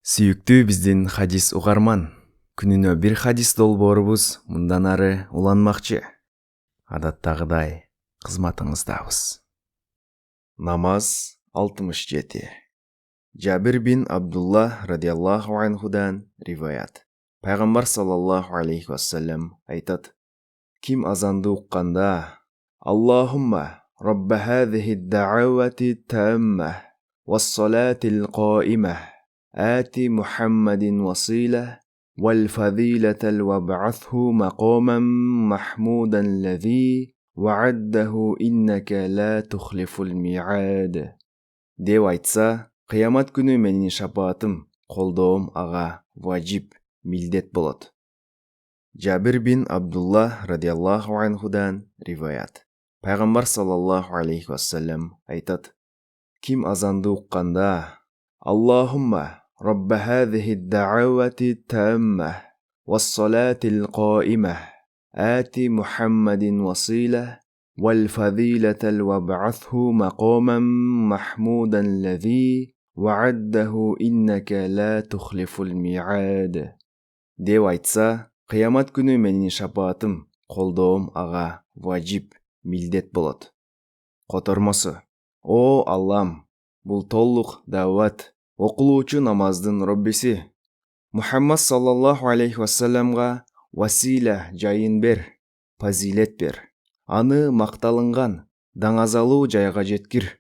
Сүйүктүү биздин хадис угарман, күнүнө бир хадис долбоорубуз мындан ары уланмакчы. Адаттагыдай кызматыңыздабыз. Намаз 67. Жабир бин Абдулла радиаллаху анхудан риваят. Пайгамбар саллаллаху алейхи вассалам айтат: Ким азанды укканда: Аллахумма рабба хазихи да'авати тамма вассалатил qaimah آتي محمد وصيلة والفضيلة وابعثه مقاما محمودا الذي وعده إنك لا تخلف الميعاد. Деп айтса, кыямат күнү менин шапаатым, колдоом ага важип, милдет болот. Жабир бин Абдулла радиаллаху анхудан риваят. Пайгамбар саллаллаху алейхи вассалам айтат: Ким азанды укканда: Аллахумма رب هذه الدعوة التامة والصلاة القائمة آت محمد وصيلة والفضيلة وابعثه مقاما محمودا الذي وعده إنك لا تخلف الميعاد. Деп айтса, кыямат күнү менин шапаатым, колдоом ага важип, милдет болот. Котормосу: О Аллам, бул толук даават, окулуучу намаздын роббиси. Мухаммад саллаллаху алейхи вассаламга василя жайын бер, фазилет бер. Аны макталынган, даңазалуу жайга жеткир.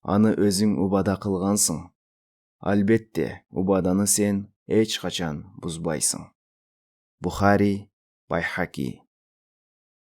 Аны өзүң убада кылгансың. Албетте, убаданы сен эч качан бузбайсың. Бухари, Байхаки.